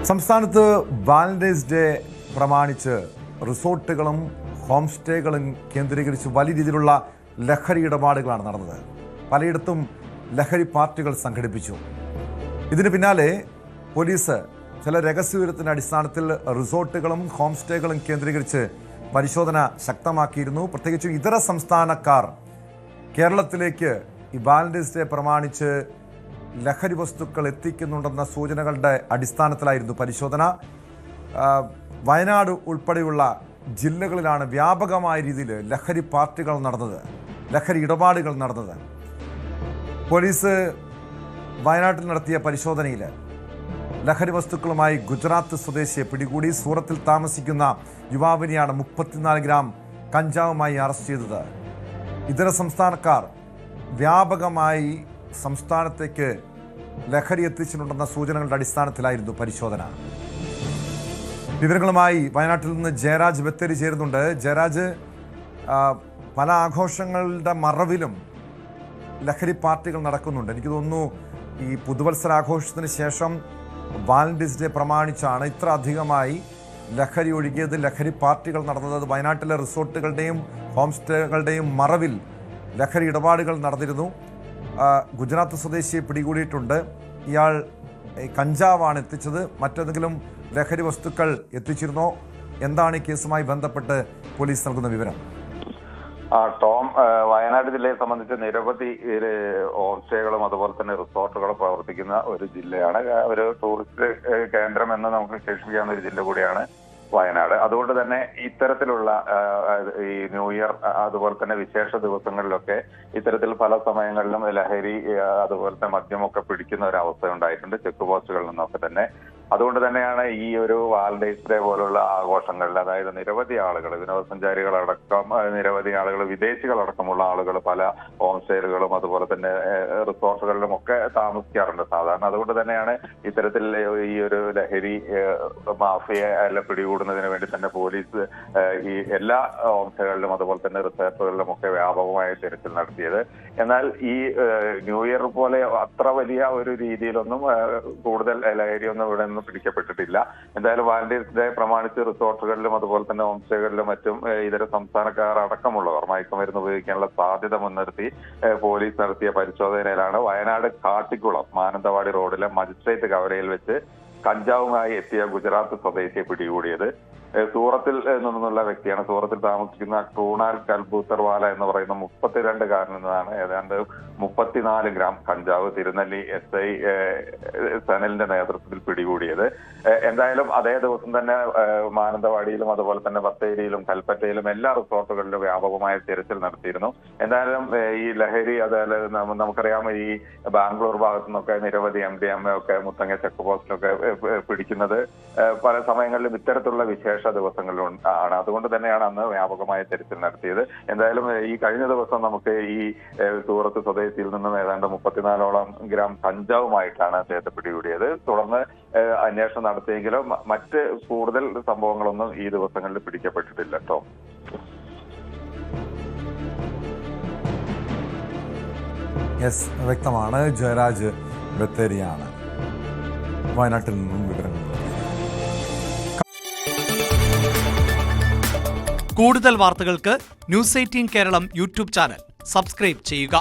സംസ്ഥാനത്ത് Valentine's day പ്രമാണിച്ച് റിസോർട്ടുകളും home സ്റ്റേകളും കേന്ദ്രീകരിച്ച് വലിയ രീതിയിലുള്ള ലഹരി ഇടപാടുകളാണ് നടന്നത്. പലയിടത്തും ലഹരി പാർട്ടികൾ സംഘടിപ്പിച്ചു. ഇതിന് പിന്നാലെ പോലീസ് ചില രഹസ്യവിവരത്തിൻ്റെ അടിസ്ഥാനത്തിൽ റിസോർട്ടുകളും ഹോം സ്റ്റേകളും കേന്ദ്രീകരിച്ച് പരിശോധന ശക്തമാക്കിയിരുന്നു. പ്രത്യേകിച്ചും ഇതര സംസ്ഥാനക്കാർ കേരളത്തിലേക്ക് ഈ വാലന്റൈൻസ് ഡേ പ്രമാണിച്ച് ലഹരി വസ്തുക്കൾ എത്തിക്കുന്നുണ്ടെന്ന സൂചനകളുടെ അടിസ്ഥാനത്തിലായിരുന്നു പരിശോധന. വയനാട് ഉൾപ്പെടെയുള്ള ജില്ലകളിലാണ് വ്യാപകമായ രീതിയിൽ ലഹരി പാർട്ടികൾ നടന്നത്, ലഹരി ഇടപാടുകൾ നടന്നത്. പോലീസ് വയനാട്ടിൽ നടത്തിയ പരിശോധനയിൽ ലഹരി വസ്തുക്കളുമായി ഗുജറാത്ത് സ്വദേശിയെ പിടികൂടി. സൂറത്തിൽ താമസിക്കുന്ന യുവാവിനെയാണ് 34 ഗ്രാം കഞ്ചാവുമായി അറസ്റ്റ് ചെയ്തത്. ഇതര സംസ്ഥാനക്കാർ വ്യാപകമായി സംസ്ഥാനത്തേക്ക് ലഹരി എത്തിച്ചിട്ടുണ്ടെന്ന സൂചനകളുടെ അടിസ്ഥാനത്തിലായിരുന്നു പരിശോധന. വിവരങ്ങളുമായി വയനാട്ടിൽ നിന്ന് ജയരാജ് ബത്തേരി ചേരുന്നുണ്ട്. ജയരാജ്, പല ആഘോഷങ്ങളുടെ മറവിലും ലഹരി പാർട്ടികൾ നടക്കുന്നുണ്ട്. എനിക്ക് തോന്നുന്നു ഈ പുതുവത്സരാഘോഷത്തിന് ശേഷം വാലന്റൈൻസ് ഡേ പ്രമാണിച്ചാണ് ഇത്ര അധികമായി ലഹരി ഒഴുകിയത്, ലഹരി പാർട്ടികൾ നടന്നത്. വയനാട്ടിലെ റിസോർട്ടുകളുടെയും ഹോം സ്റ്റേകളുടെയും മറവിൽ ലഹരി ഇടപാടുകൾ നടന്നിരുന്നു. ഗുജറാത്ത് സ്വദേശിയെ പിടികൂടിയിട്ടുണ്ട്. ഇയാൾ കഞ്ചാവാണ് എത്തിച്ചത്. മറ്റേതെങ്കിലും ലഹരി വസ്തുക്കൾ എത്തിച്ചിരുന്നോ? എന്താണ് ഈ കേസുമായി ബന്ധപ്പെട്ട് പോലീസ് നൽകുന്ന വിവരം? ടോം, വയനാട് ജില്ലയെ സംബന്ധിച്ച് നിരവധി ഹോം സ്റ്റേകളും അതുപോലെ തന്നെ റിസോർട്ടുകളും പ്രവർത്തിക്കുന്ന ഒരു ജില്ലയാണ്. ഒരു ടൂറിസ്റ്റ് കേന്ദ്രം എന്ന് നമുക്ക് വിശേഷിപ്പിക്കാവുന്ന ഒരു ജില്ല കൂടിയാണ് വയനാട്. അതുകൊണ്ട് തന്നെ ഇത്തരത്തിലുള്ള ഈ ന്യൂ ഇയർ അതുപോലെ തന്നെ വിശേഷ ദിവസങ്ങളിലൊക്കെ ഇത്തരത്തിൽ പല സമയങ്ങളിലും ലഹരി അതുപോലെ തന്നെ മദ്യമൊക്കെ പിടിക്കുന്ന ഒരു അവസ്ഥ ഉണ്ടായിട്ടുണ്ട് ചെക്ക് പോസ്റ്റുകളിൽ നിന്നൊക്കെ തന്നെ. അതുകൊണ്ട് തന്നെയാണ് ഈ ഒരു വാലന്റൈൻസ് ഡേ പോലുള്ള ആഘോഷങ്ങളിൽ, അതായത് നിരവധി ആളുകൾ, വിനോദസഞ്ചാരികളടക്കം നിരവധി ആളുകൾ, വിദേശികളടക്കമുള്ള ആളുകൾ പല ഹോം സ്റ്റേകളും അതുപോലെ തന്നെ റിസോർട്ടുകളിലും ഒക്കെ താമസിക്കാറുണ്ട് സാധാരണ. അതുകൊണ്ട് തന്നെയാണ് ഇത്തരത്തിൽ ഈ ഒരു ലഹരി മാഫിയയെ പിടികൂടുന്നതിന് വേണ്ടി തന്നെ പോലീസ് ഈ എല്ലാ ഹോം സ്റ്റേകളിലും അതുപോലെ തന്നെ റിസോർട്ടുകളിലും ഒക്കെ വ്യാപകമായ തിരച്ചിൽ നടത്തിയത്. എന്നാൽ ഈ ന്യൂ ഇയർ പോലെ അത്ര വലിയ ഒരു രീതിയിലൊന്നും കൂടുതൽ ലഹരിയൊന്നും ഇവിടെ ഒന്നും പിടിക്കപ്പെട്ടിട്ടില്ല. എന്തായാലും വാലന്റൈൻസ് ഡേ പ്രമാണിച്ച് റിസോർട്ടുകളിലും അതുപോലെ തന്നെ ഹോം സ്റ്റേകളിലും മറ്റും ഇതര സംസ്ഥാനക്കാർ അടക്കമുള്ളവർ മയക്കുമരുന്ന് ഉപയോഗിക്കാനുള്ള സാധ്യത മുൻനിർത്തി പോലീസ് നടത്തിയ പരിശോധനയിലാണ് വയനാട് കാട്ടിക്കുളം മാനന്തവാടി റോഡിലെ മജിസ്ട്രേറ്റ് കവലയിൽ വെച്ച് കഞ്ചാവുമായി എത്തിയ ഗുജറാത്ത് സ്വദേശിയെ പിടികൂടിയത്. സൂറത്തിൽ നിന്നുള്ള വ്യക്തിയാണ്. സൂറത്തിൽ താമസിക്കുന്ന ക്രൂണാൽ കൽബൂത്തർവാല എന്ന് പറയുന്ന 32-കാരനിൽ നിന്നാണ് ഏതാണ്ട് 34 ഗ്രാം കഞ്ചാവ് തിരുനെല്ലി SI സനലിന്റെ നേതൃത്വത്തിൽ പിടികൂടിയത്. എന്തായാലും അതേ ദിവസം തന്നെ മാനന്തവാടിയിലും അതുപോലെ തന്നെ ബത്തേരിയിലും കൽപ്പറ്റയിലും എല്ലാ റിസോർട്ടുകളിലും വ്യാപകമായ തിരച്ചിൽ നടത്തിയിരുന്നു. എന്തായാലും ഈ ലഹരി, അതായത് നമുക്കറിയാം ഈ ബാംഗ്ലൂർ ഭാഗത്തു നിന്നൊക്കെ നിരവധി MDMA ഒക്കെ മുത്തങ്ങ ചെക്ക് പോസ്റ്റിലൊക്കെ പിടിക്കുന്നത് പല സമയങ്ങളിലും ഇത്തരത്തിലുള്ള വിശേഷ ദിവസങ്ങളിലും ആണ്. അതുകൊണ്ട് തന്നെയാണ് അന്ന് വ്യാപകമായ തിരച്ചിൽ നടത്തിയത്. എന്തായാലും ഈ കഴിഞ്ഞ ദിവസം നമുക്ക് ഈ സൂറത്ത് സ്വദേശിയിൽ നിന്നും ഏതാണ്ട് 34ഓളം ഗ്രാം കഞ്ചാവുമായിട്ടാണ് അദ്ദേഹത്തെ പിടികൂടിയത്. തുടർന്ന് അന്വേഷണം നടത്തിയെങ്കിലും മറ്റ് കൂടുതൽ സംഭവങ്ങളൊന്നും ഈ ദിവസങ്ങളിൽ പിടിക്കപ്പെട്ടിട്ടില്ല. കേട്ടോ, യെസ്, വ്യക്തമാണ്. ജയരാജ് ബത്തേരിയാണ് വയനാട്ടിൽ നിന്നും വിവരങ്ങൾ. കൂടുതൽ വാർത്തകൾക്ക് news 18 Keralam YouTube channel subscribe ചെയ്യുക.